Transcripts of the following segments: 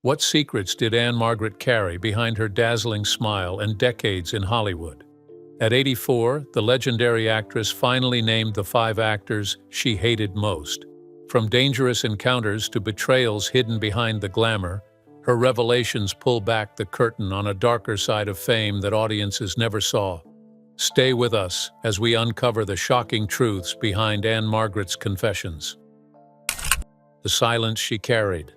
What secrets did Ann-Margret carry behind her dazzling smile and decades in Hollywood? At 84, the legendary actress finally named the 5 actors she hated most. From dangerous encounters to betrayals hidden behind the glamour, her revelations pull back the curtain on a darker side of fame that audiences never saw. Stay with us as we uncover the shocking truths behind Ann-Margret's confessions. The silence she carried.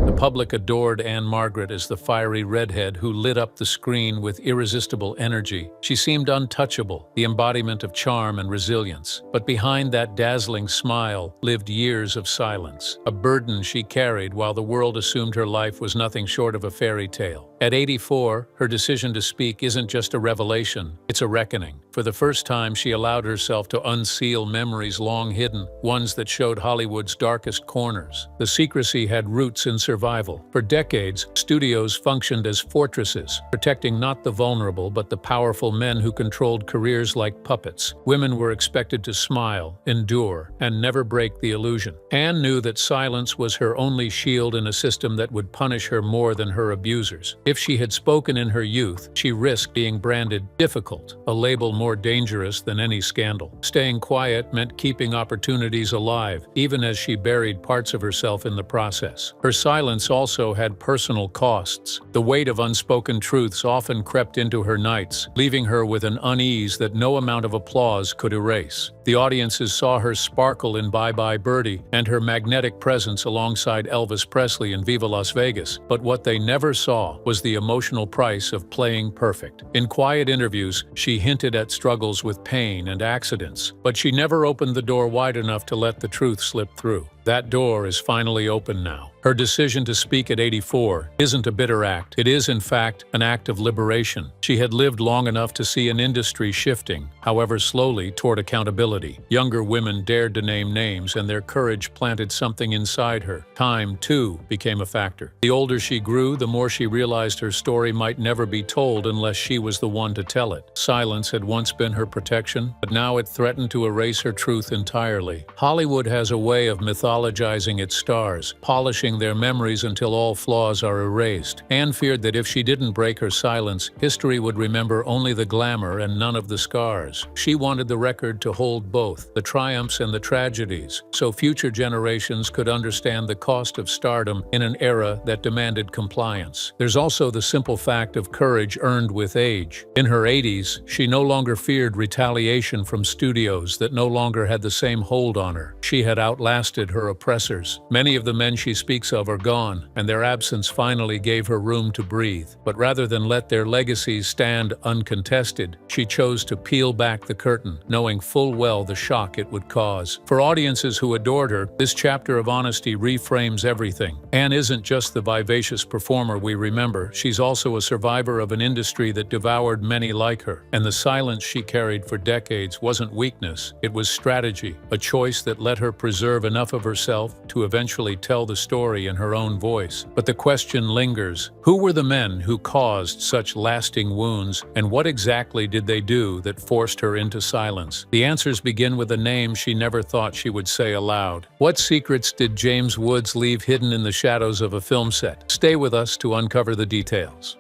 The public adored Ann-Margret as the fiery redhead who lit up the screen with irresistible energy. She seemed untouchable, the embodiment of charm and resilience. But behind that dazzling smile lived years of silence, a burden she carried while the world assumed her life was nothing short of a fairy tale. At 84, her decision to speak isn't just a revelation, it's a reckoning. For the first time, she allowed herself to unseal memories long hidden, ones that showed Hollywood's darkest corners. The secrecy had roots in survival. For decades, studios functioned as fortresses, protecting not the vulnerable but the powerful men who controlled careers like puppets. Women were expected to smile, endure, and never break the illusion. Anne knew that silence was her only shield in a system that would punish her more than her abusers. If she had spoken in her youth, she risked being branded difficult, a label more dangerous than any scandal. Staying quiet meant keeping opportunities alive, even as she buried parts of herself in the process. Her silence also had personal costs. The weight of unspoken truths often crept into her nights, leaving her with an unease that no amount of applause could erase. The audiences saw her sparkle in Bye Bye Birdie and her magnetic presence alongside Elvis Presley in Viva Las Vegas, but what they never saw was the emotional price of playing perfect. In quiet interviews, she hinted at struggles with pain and accidents, but she never opened the door wide enough to let the truth slip through. That door is finally open now. Her decision to speak at 84 isn't a bitter act. It is, in fact, an act of liberation. She had lived long enough to see an industry shifting, however slowly, toward accountability. Younger women dared to name names, and their courage planted something inside her. Time, too, became a factor. The older she grew, the more she realized her story might never be told unless she was the one to tell it. Silence had once been her protection, but now it threatened to erase her truth entirely. Hollywood has a way of mythologizing its stars, polishing their memories until all flaws are erased. Anne feared that if she didn't break her silence, history would remember only the glamour and none of the scars. She wanted the record to hold both, the triumphs and the tragedies, so future generations could understand the cost of stardom in an era that demanded compliance. There's also the simple fact of courage earned with age. In her 80s, she no longer feared retaliation from studios that no longer had the same hold on her. She had outlasted her oppressors. Many of the men she speaks of are gone, and their absence finally gave her room to breathe. But rather than let their legacies stand uncontested, she chose to peel back the curtain, knowing full well the shock it would cause. For audiences who adored her, this chapter of honesty reframes everything. Anne isn't just the vivacious performer we remember, she's also a survivor of an industry that devoured many like her. And the silence she carried for decades wasn't weakness, it was strategy, a choice that let her preserve enough of herself to eventually tell the story in her own voice. But the question lingers: who were the men who caused such lasting wounds, and what exactly did they do that forced her into silence? The answers begin with a name she never thought she would say aloud. What secrets did James Woods leave hidden in the shadows of a film set? Stay with us to uncover the details.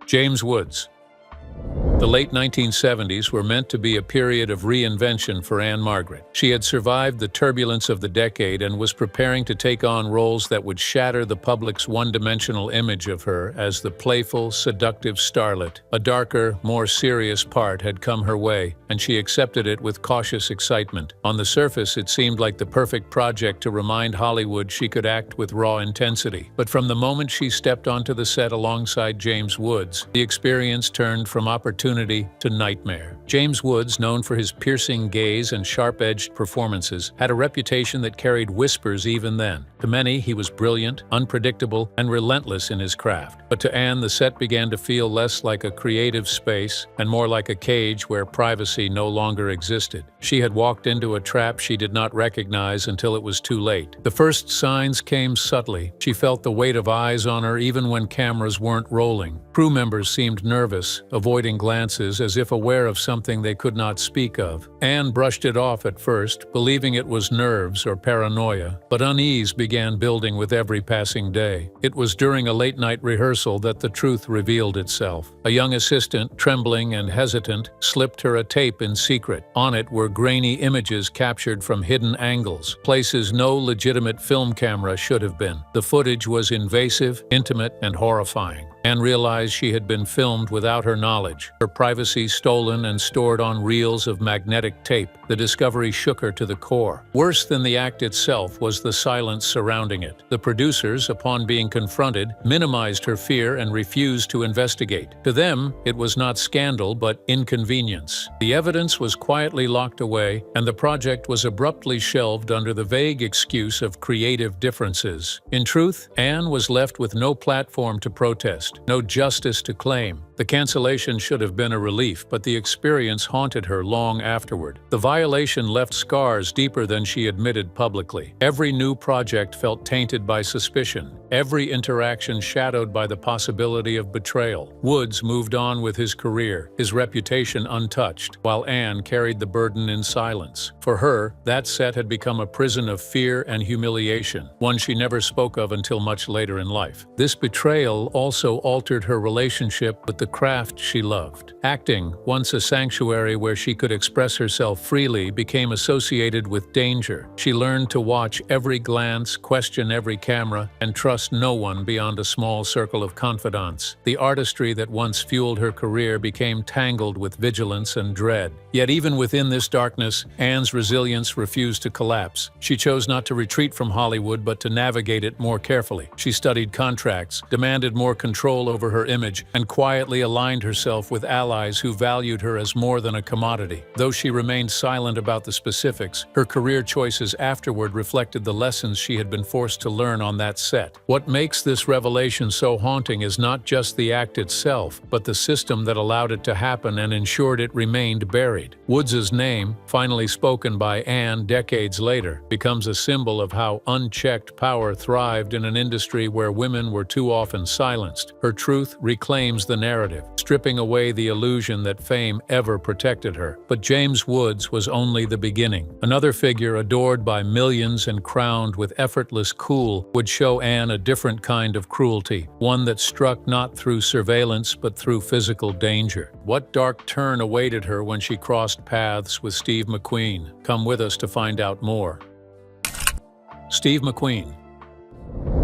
James Woods. The late 1970s were meant to be a period of reinvention for Ann-Margret. She had survived the turbulence of the decade and was preparing to take on roles that would shatter the public's one-dimensional image of her as the playful, seductive starlet. A darker, more serious part had come her way, and she accepted it with cautious excitement. On the surface, it seemed like the perfect project to remind Hollywood she could act with raw intensity. But from the moment she stepped onto the set alongside James Woods, the experience turned from opportunity to nightmare. James Woods, known for his piercing gaze and sharp-edged performances, had a reputation that carried whispers even then. To many, he was brilliant, unpredictable, and relentless in his craft. But to Anne, the set began to feel less like a creative space and more like a cage where privacy no longer existed. She had walked into a trap she did not recognize until it was too late. The first signs came subtly. She felt the weight of eyes on her even when cameras weren't rolling. Crew members seemed nervous, avoiding glances glances as if aware of something they could not speak of. Anne brushed it off at first, believing it was nerves or paranoia, but unease began building with every passing day. It was during a late-night rehearsal that the truth revealed itself. A young assistant, trembling and hesitant, slipped her a tape in secret. On it were grainy images captured from hidden angles, places no legitimate film camera should have been. The footage was invasive, intimate, and horrifying. Anne realized she had been filmed without her knowledge, her privacy stolen and stored on reels of magnetic tape. The discovery shook her to the core. Worse than the act itself was the silence surrounding it. The producers, upon being confronted, minimized her fear and refused to investigate. To them, it was not scandal but inconvenience. The evidence was quietly locked away, and the project was abruptly shelved under the vague excuse of creative differences. In truth, Anne was left with no platform to protest, no justice to claim. The cancellation should have been a relief, but the experience haunted her long afterward. The violation left scars deeper than she admitted publicly. Every new project felt tainted by suspicion, every interaction shadowed by the possibility of betrayal. Woods moved on with his career, his reputation untouched, while Anne carried the burden in silence. For her, that set had become a prison of fear and humiliation, one she never spoke of until much later in life. This betrayal also altered her relationship with the craft she loved. Acting, once a sanctuary where she could express herself freely, became associated with danger. She learned to watch every glance, question every camera, and trust no one beyond a small circle of confidants. The artistry that once fueled her career became tangled with vigilance and dread. Yet even within this darkness, Anne's resilience refused to collapse. She chose not to retreat from Hollywood, but to navigate it more carefully. She studied contracts, demanded more control over her image, and quietly aligned herself with allies who valued her as more than a commodity. Though she remained silent about the specifics, her career choices afterward reflected the lessons she had been forced to learn on that set. What makes this revelation so haunting is not just the act itself, but the system that allowed it to happen and ensured it remained buried. Woods's name, finally spoken by Anne decades later, becomes a symbol of how unchecked power thrived in an industry where women were too often silenced. Her truth reclaims the narrative, stripping away the illusion that fame ever protected her. But James Woods was only the beginning. Another figure adored by millions and crowned with effortless cool would show Anne a different kind of cruelty, one that struck not through surveillance but through physical danger. What dark turn awaited her when she crossed paths with Steve McQueen? Come with us to find out more. Steve McQueen.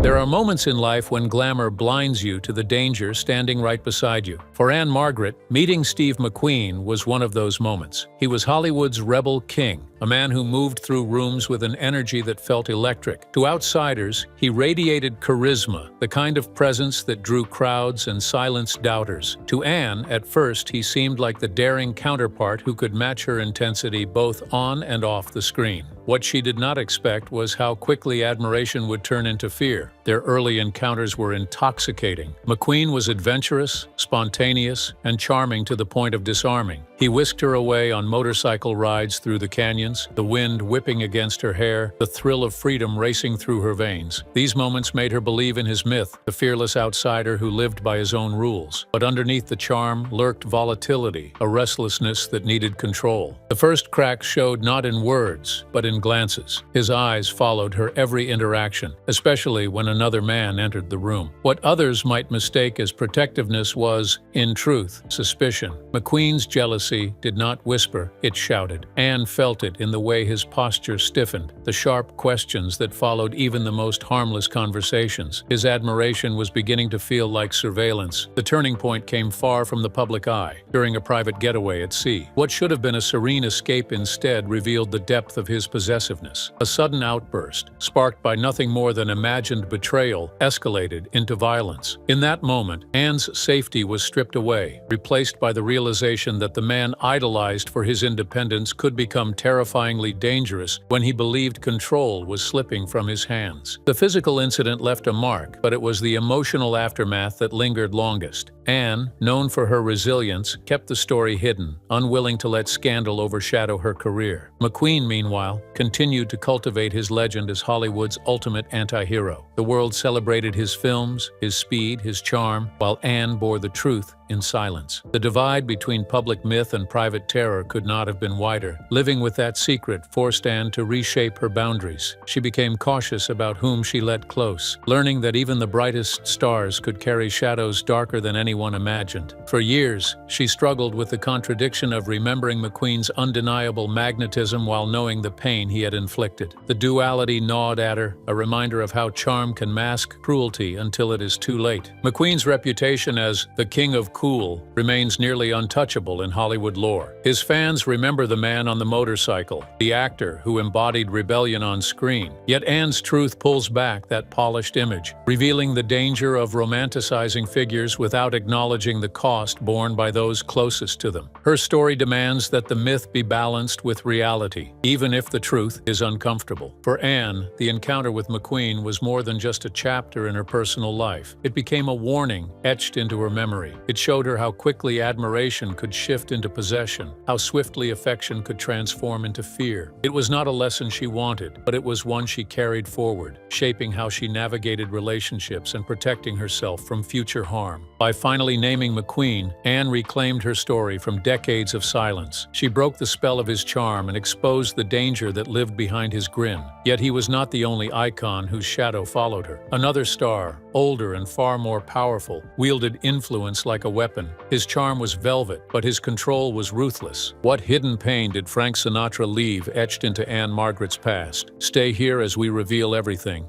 There are moments in life when glamour blinds you to the danger standing right beside you. For Ann-Margret, meeting Steve McQueen was one of those moments. He was Hollywood's rebel king, a man who moved through rooms with an energy that felt electric. To outsiders, he radiated charisma, the kind of presence that drew crowds and silenced doubters. To Anne, at first, he seemed like the daring counterpart who could match her intensity both on and off the screen. What she did not expect was how quickly admiration would turn into fear. Their early encounters were intoxicating. McQueen was adventurous, spontaneous, and charming to the point of disarming. He whisked her away on motorcycle rides through the canyons, the wind whipping against her hair, the thrill of freedom racing through her veins. These moments made her believe in his myth, the fearless outsider who lived by his own rules. But underneath the charm lurked volatility, a restlessness that needed control. The first cracks showed not in words, but in glances. His eyes followed her every interaction, especially when another man entered the room. What others might mistake as protectiveness was, in truth, suspicion. McQueen's jealousy did not whisper, it shouted. Anne felt it in the way his posture stiffened, the sharp questions that followed even the most harmless conversations. His admiration was beginning to feel like surveillance. The turning point came far from the public eye, during a private getaway at sea. What should have been a serene escape instead revealed the depth of his possessiveness. A sudden outburst, sparked by nothing more than imagined betrayal, escalated into violence. In that moment, Anne's safety was stripped away, replaced by the realization that the man idolized for his independence could become terrifyingly dangerous when he believed control was slipping from his hands. The physical incident left a mark, but it was the emotional aftermath that lingered longest. Anne, known for her resilience, kept the story hidden, unwilling to let scandal overshadow her career. McQueen, meanwhile, continued to cultivate his legend as Hollywood's ultimate anti-hero. The world celebrated his films, his speed, his charm, while Anne bore the truth in silence. The divide between public myth and private terror could not have been wider. Living with that secret forced Anne to reshape her boundaries. She became cautious about whom she let close, learning that even the brightest stars could carry shadows darker than anyone imagined. For years, she struggled with the contradiction of remembering McQueen's undeniable magnetism while knowing the pain he had inflicted. The duality gnawed at her, a reminder of how charm can mask cruelty until it is too late. McQueen's reputation as the King of Cool remains nearly untouchable in Hollywood lore. His fans remember the man on the motorcycle, the actor who embodied rebellion on screen. Yet Anne's truth pulls back that polished image, revealing the danger of romanticizing figures without acknowledging the cost borne by those closest to them. Her story demands that the myth be balanced with reality, even if the truth is uncomfortable. For Anne, the encounter with McQueen was more than just a chapter in her personal life. It became a warning etched into her memory. It showed her how quickly admiration could shift into possession, how swiftly affection could transform into fear. It was not a lesson she wanted, but it was one she carried forward, shaping how she navigated relationships and protecting herself from future harm. By finally naming McQueen, Anne reclaimed her story from decades of silence. She broke the spell of his charm and exposed the danger that lived behind his grin. Yet he was not the only icon whose shadow followed her. Another star, older and far more powerful, wielded influence like a weapon. His charm was velvet, but his control was ruthless. What hidden pain did Frank Sinatra leave etched into Ann-Margret's past? Stay here as we reveal everything.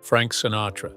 Frank Sinatra.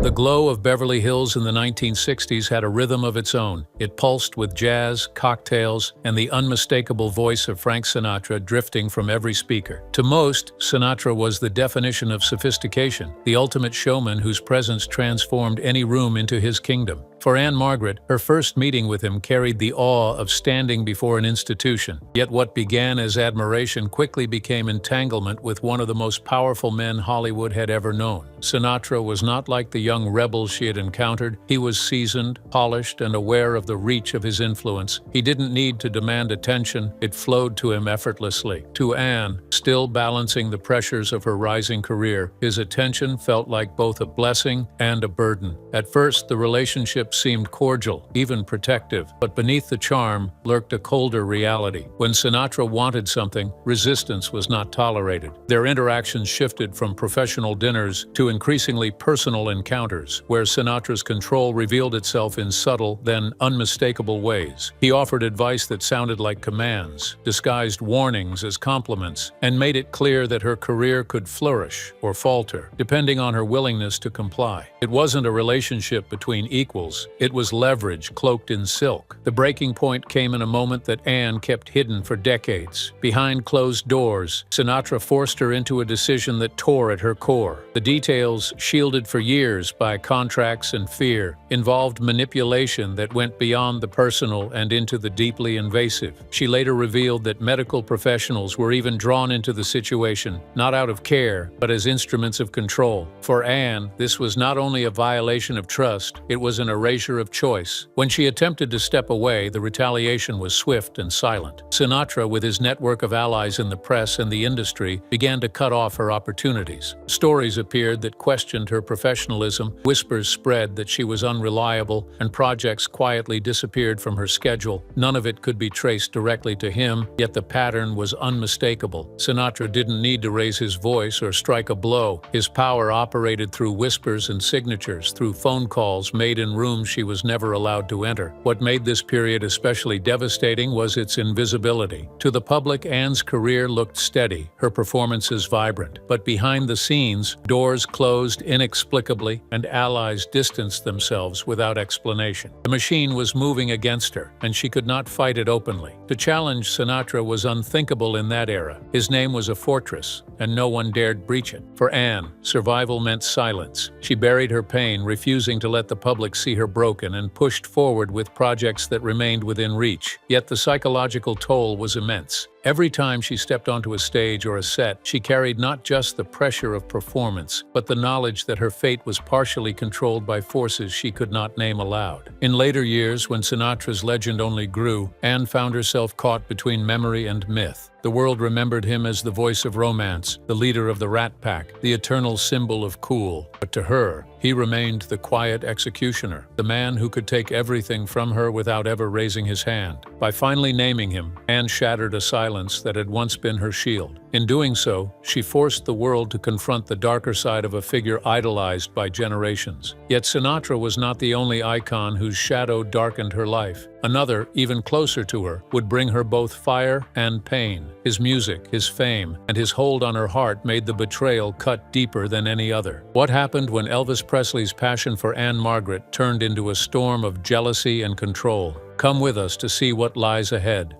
The glow of Beverly Hills in the 1960s had a rhythm of its own. It pulsed with jazz, cocktails, and the unmistakable voice of Frank Sinatra drifting from every speaker. To most, Sinatra was the definition of sophistication, the ultimate showman whose presence transformed any room into his kingdom. For Ann-Margret, her first meeting with him carried the awe of standing before an institution. Yet what began as admiration quickly became entanglement with one of the most powerful men Hollywood had ever known. Sinatra was not like the young rebel she had encountered. He was seasoned, polished, and aware of the reach of his influence. He didn't need to demand attention. It flowed to him effortlessly. To Anne, still balancing the pressures of her rising career, his attention felt like both a blessing and a burden. At first, the relationship seemed cordial, even protective, but beneath the charm lurked a colder reality. When Sinatra wanted something, resistance was not tolerated. Their interactions shifted from professional dinners to increasingly personal encounters, where Sinatra's control revealed itself in subtle, then unmistakable ways. He offered advice that sounded like commands, disguised warnings as compliments, and made it clear that her career could flourish or falter, depending on her willingness to comply. It wasn't a relationship between equals. It was leverage cloaked in silk. The breaking point came in a moment that Anne kept hidden for decades. Behind closed doors, Sinatra forced her into a decision that tore at her core. The details, shielded for years by contracts and fear, involved manipulation that went beyond the personal and into the deeply invasive. She later revealed that medical professionals were even drawn into the situation, not out of care, but as instruments of control. For Anne, this was not only a violation of trust, it was an erasure of choice. When she attempted to step away, the retaliation was swift and silent. Sinatra, with his network of allies in the press and the industry, began to cut off her opportunities. Stories appeared that questioned her professionalism, whispers spread that she was unreliable, and projects quietly disappeared from her schedule. None of it could be traced directly to him, yet the pattern was unmistakable. Sinatra didn't need to raise his voice or strike a blow. His power operated through whispers and signatures, through phone calls made in rooms she was never allowed to enter. What made this period especially devastating was its invisibility. To the public, Anne's career looked steady, her performances vibrant. But behind the scenes, doors closed inexplicably and allies distanced themselves without explanation. The machine was moving against her, and she could not fight it openly. To challenge Sinatra was unthinkable in that era. His name was a fortress, and no one dared breach it. For Anne, survival meant silence. She buried her pain, refusing to let the public see her broken, and pushed forward with projects that remained within reach. Yet the psychological toll was immense. Every time she stepped onto a stage or a set, she carried not just the pressure of performance, but the knowledge that her fate was partially controlled by forces she could not name aloud. In later years, when Sinatra's legend only grew, Ann found herself caught between memory and myth. The world remembered him as the voice of romance, the leader of the Rat Pack, the eternal symbol of cool. But to her, he remained the quiet executioner, the man who could take everything from her without ever raising his hand. By finally naming him, Ann shattered a silence that had once been her shield. In doing so, she forced the world to confront the darker side of a figure idolized by generations. Yet Sinatra was not the only icon whose shadow darkened her life. Another, even closer to her, would bring her both fire and pain. His music, his fame, and his hold on her heart made the betrayal cut deeper than any other. What happened when Elvis Presley's passion for Ann-Margret turned into a storm of jealousy and control? Come with us to see what lies ahead.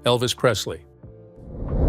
Elvis Presley.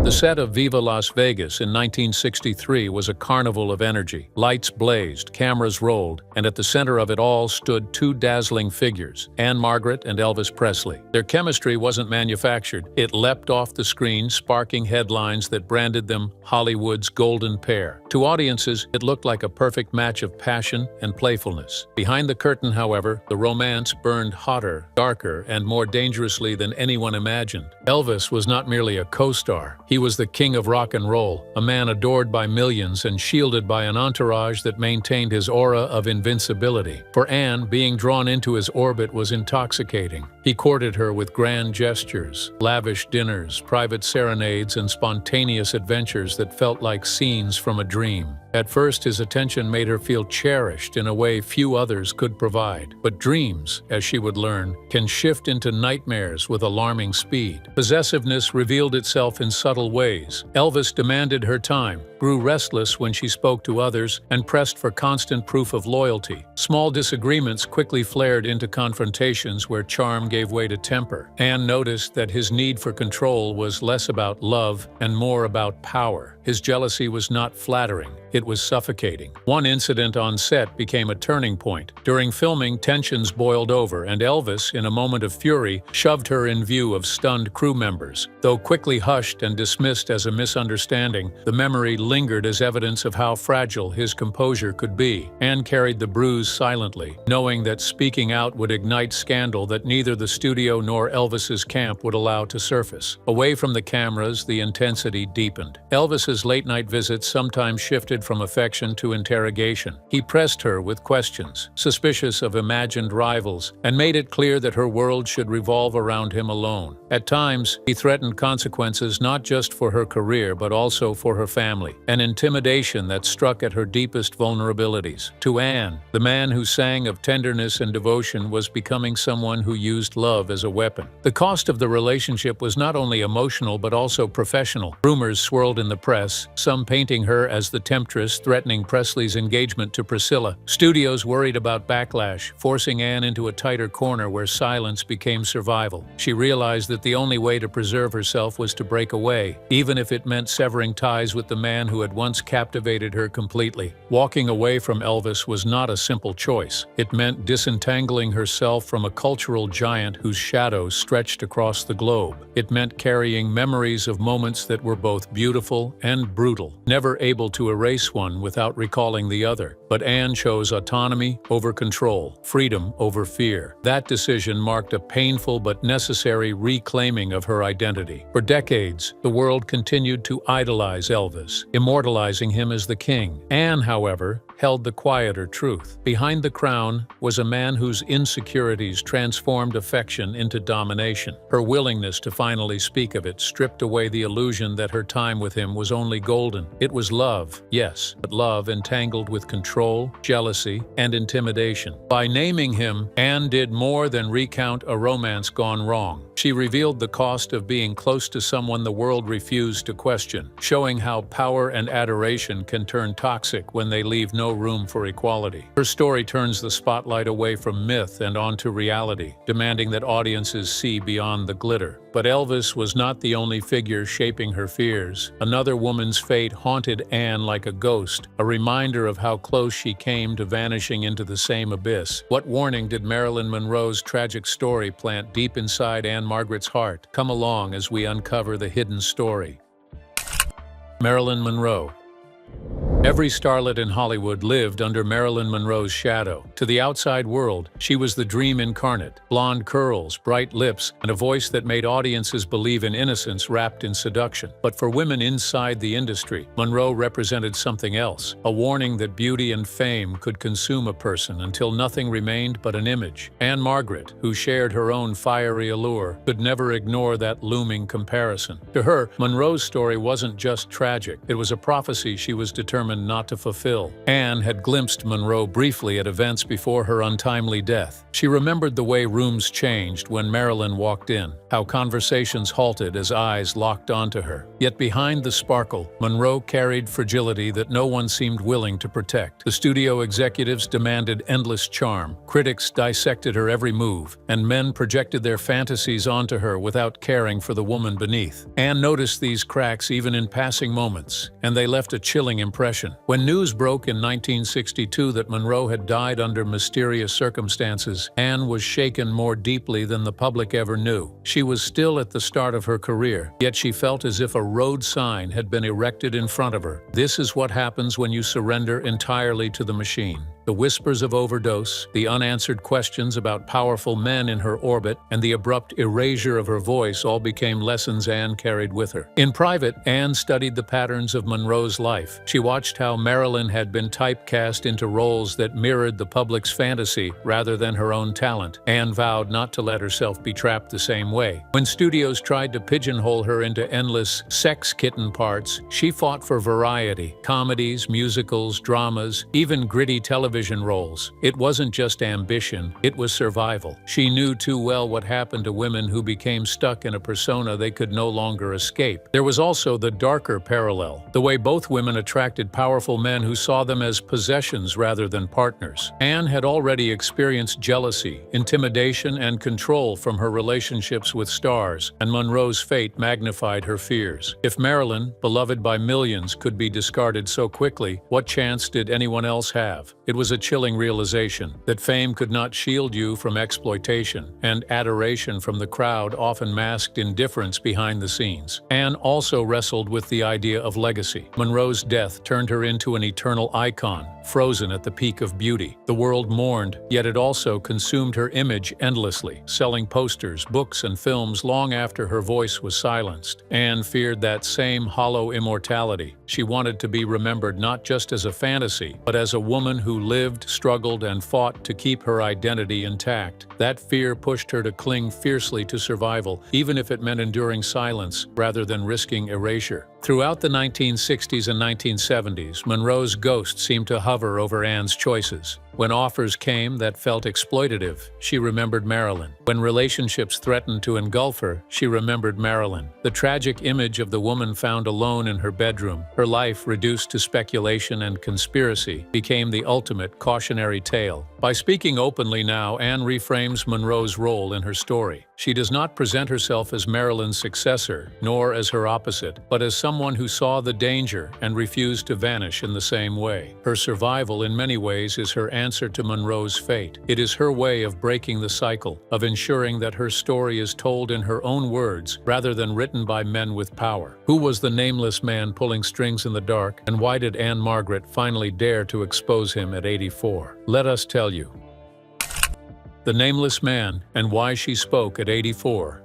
The set of Viva Las Vegas in 1963 was a carnival of energy. Lights blazed, cameras rolled, and at the center of it all stood two dazzling figures, Ann-Margret and Elvis Presley. Their chemistry wasn't manufactured. It leapt off the screen, sparking headlines that branded them Hollywood's golden pair. To audiences, it looked like a perfect match of passion and playfulness. Behind the curtain, however, the romance burned hotter, darker, and more dangerously than anyone imagined. Elvis was not merely a co-star. He was the king of rock and roll, a man adored by millions and shielded by an entourage that maintained his aura of invincibility. For Ann, being drawn into his orbit was intoxicating. He courted her with grand gestures, lavish dinners, private serenades, and spontaneous adventures that felt like scenes from a dream. At first, his attention made her feel cherished in a way few others could provide. But dreams, as she would learn, can shift into nightmares with alarming speed. Possessiveness revealed itself in subtle ways. Elvis demanded her time, grew restless when she spoke to others, and pressed for constant proof of loyalty. Small disagreements quickly flared into confrontations where charm gave way to temper. Ann noticed that his need for control was less about love and more about power. His jealousy was not flattering. It was suffocating. One incident on set became a turning point. During filming, tensions boiled over, and Elvis, in a moment of fury, shoved her in view of stunned crew members. Though quickly hushed and dismissed as a misunderstanding, the memory lingered as evidence of how fragile his composure could be. Ann carried the bruise silently, knowing that speaking out would ignite scandal that neither the studio nor Elvis's camp would allow to surface. Away from the cameras, the intensity deepened. Elvis's late-night visits sometimes shifted from affection to interrogation. He pressed her with questions, suspicious of imagined rivals, and made it clear that her world should revolve around him alone. At times, he threatened consequences not just for her career but also for her family, an intimidation that struck at her deepest vulnerabilities. To Ann, the man who sang of tenderness and devotion was becoming someone who used love as a weapon. The cost of the relationship was not only emotional but also professional. Rumors swirled in the press, some painting her as the temptress threatening Presley's engagement to Priscilla. Studios worried about backlash, forcing Ann into a tighter corner where silence became survival. She realized that the only way to preserve herself was to break away, even if it meant severing ties with the man who had once captivated her completely. Walking away from Elvis was not a simple choice. It meant disentangling herself from a cultural giant whose shadow stretched across the globe. It meant carrying memories of moments that were both beautiful and brutal, never able to erase one without recalling the other. But Ann chose autonomy over control, freedom over fear. That decision marked a painful but necessary reclaiming of her identity. For decades, the world continued to idolize Elvis, immortalizing him as the king. Ann, however, held the quieter truth. Behind the crown was a man whose insecurities transformed affection into domination. Her willingness to finally speak of it stripped away the illusion that her time with him was only golden. It was love, yes, but love entangled with control, jealousy, and intimidation. By naming him, Ann did more than recount a romance gone wrong. She revealed the cost of being close to someone the world refused to question, showing how power and adoration can turn toxic when they leave no room for equality. Her story turns the spotlight away from myth and onto reality, demanding that audiences see beyond the glitter. But Elvis was not the only figure shaping her fears. Another woman's fate haunted Ann like a ghost, a reminder of how close she came to vanishing into the same abyss. What warning did Marilyn Monroe's tragic story plant deep inside Ann Ann-Margret's heart. Come along as we uncover the hidden story. Marilyn Monroe. Every starlet in Hollywood lived under Marilyn Monroe's shadow. To the outside world, she was the dream incarnate. Blonde curls, bright lips, and a voice that made audiences believe in innocence wrapped in seduction. But for women inside the industry, Monroe represented something else, a warning that beauty and fame could consume a person until nothing remained but an image. Ann-Margret, who shared her own fiery allure, could never ignore that looming comparison. To her, Monroe's story wasn't just tragic, it was a prophecy she was determined not to fulfill. Anne had glimpsed Monroe briefly at events before her untimely death. She remembered the way rooms changed when Marilyn walked in, how conversations halted as eyes locked onto her. Yet behind the sparkle, Monroe carried fragility that no one seemed willing to protect. The studio executives demanded endless charm, critics dissected her every move, and men projected their fantasies onto her without caring for the woman beneath. Anne noticed these cracks even in passing moments, and they left a chilling impression. When news broke in 1962 that Monroe had died under mysterious circumstances, Anne was shaken more deeply than the public ever knew. She was still at the start of her career, yet she felt as if a road sign had been erected in front of her. This is what happens when you surrender entirely to the machine. The whispers of overdose, the unanswered questions about powerful men in her orbit, and the abrupt erasure of her voice all became lessons Anne carried with her. In private, Anne studied the patterns of Monroe's life. She watched how Marilyn had been typecast into roles that mirrored the public's fantasy rather than her own talent. Anne vowed not to let herself be trapped the same way. When studios tried to pigeonhole her into endless sex kitten parts, she fought for variety: comedies, musicals, dramas, even gritty television roles. It wasn't just ambition, it was survival. She knew too well what happened to women who became stuck in a persona they could no longer escape. There was also the darker parallel, the way both women attracted powerful men who saw them as possessions rather than partners. Anne had already experienced jealousy, intimidation, and control from her relationships with stars, and Monroe's fate magnified her fears. If Marilyn, beloved by millions, could be discarded so quickly, what chance did anyone else have? It was a chilling realization that fame could not shield you from exploitation, and adoration from the crowd often masked indifference behind the scenes. Anne also wrestled with the idea of legacy. Monroe's death turned her into an eternal icon, frozen at the peak of beauty. The world mourned, yet it also consumed her image endlessly, selling posters, books, and films long after her voice was silenced. Anne feared that same hollow immortality. She wanted to be remembered not just as a fantasy, but as a woman who lived, struggled, and fought to keep her identity intact. That fear pushed her to cling fiercely to survival, even if it meant enduring silence rather than risking erasure. Throughout the 1960s and 1970s, Monroe's ghost seemed to hover over Anne's choices. When offers came that felt exploitative, she remembered Marilyn. When relationships threatened to engulf her, she remembered Marilyn. The tragic image of the woman found alone in her bedroom, her life reduced to speculation and conspiracy, became the ultimate cautionary tale. By speaking openly now, Anne reframes Monroe's role in her story. She does not present herself as Marilyn's successor, nor as her opposite, but as someone who saw the danger and refused to vanish in the same way. Her survival, in many ways, is her answer to Monroe's fate. It is her way of breaking the cycle, of ensuring that her story is told in her own words rather than written by men with power. Who was the nameless man pulling strings in the dark, and why did Ann-Margret finally dare to expose him at 84? Let us tell you. The Nameless Man, and Why She Spoke at 84.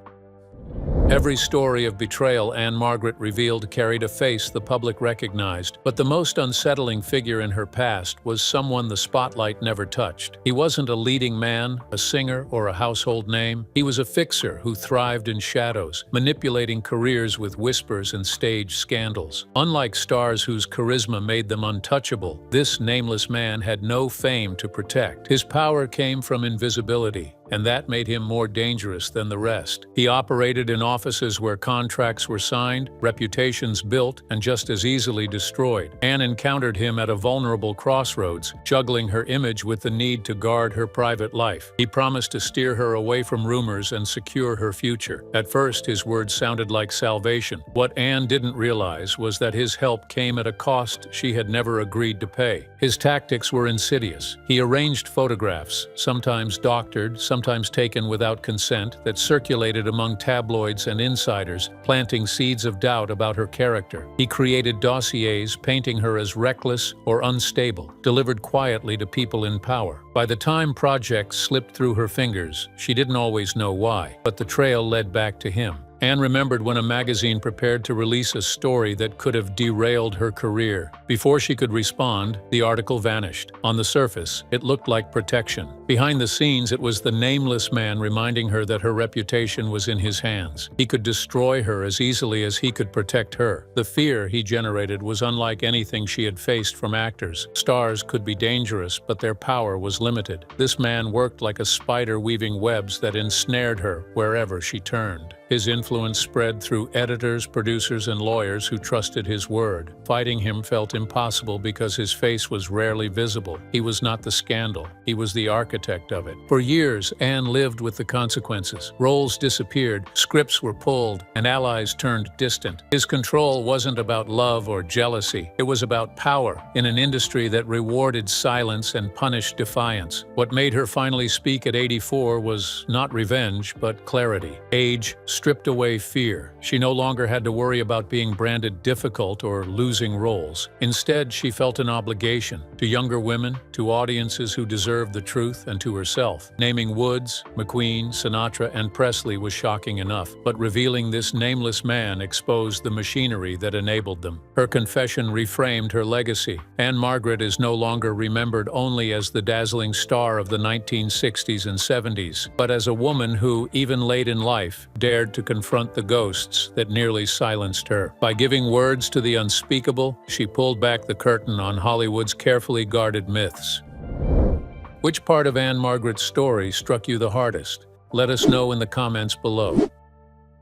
Every story of betrayal Ann-Margret revealed carried a face the public recognized, but the most unsettling figure in her past was someone the spotlight never touched. He wasn't a leading man, a singer, or a household name. He was a fixer who thrived in shadows, manipulating careers with whispers and stage scandals. Unlike stars whose charisma made them untouchable, this nameless man had no fame to protect. His power came from invisibility, and that made him more dangerous than the rest. He operated in offices where contracts were signed, reputations built, and just as easily destroyed. Anne encountered him at a vulnerable crossroads, juggling her image with the need to guard her private life. He promised to steer her away from rumors and secure her future. At first, his words sounded like salvation. What Anne didn't realize was that his help came at a cost she had never agreed to pay. His tactics were insidious. He arranged photographs, sometimes doctored, sometimes sometimes taken without consent, that circulated among tabloids and insiders, planting seeds of doubt about her character. He created dossiers painting her as reckless or unstable, delivered quietly to people in power. By the time projects slipped through her fingers, she didn't always know why, but the trail led back to him. Anne remembered when a magazine prepared to release a story that could have derailed her career. Before she could respond, the article vanished. On the surface, it looked like protection. Behind the scenes, it was the nameless man reminding her that her reputation was in his hands. He could destroy her as easily as he could protect her. The fear he generated was unlike anything she had faced from actors. Stars could be dangerous, but their power was limited. This man worked like a spider weaving webs that ensnared her wherever she turned. His influence spread through editors, producers, and lawyers who trusted his word. Fighting him felt impossible because his face was rarely visible. He was not the scandal. He was the architect of it. For years, Anne lived with the consequences. Roles disappeared, scripts were pulled, and allies turned distant. His control wasn't about love or jealousy. It was about power in an industry that rewarded silence and punished defiance. What made her finally speak at 84 was not revenge, but clarity. Age stripped away fear. She no longer had to worry about being branded difficult or losing roles. Instead, she felt an obligation to younger women, to audiences who deserved the truth, and to herself. Naming Woods, McQueen, Sinatra, and Presley was shocking enough, but revealing this nameless man exposed the machinery that enabled them. Her confession reframed her legacy. Ann-Margret is no longer remembered only as the dazzling star of the 1960s and 70s, but as a woman who, even late in life, dared to confront the ghosts that nearly silenced her. By giving words to the unspeakable, she pulled back the curtain on Hollywood's carefully guarded myths. Which part of Ann-Margret's story struck you the hardest? Let us know in the comments below.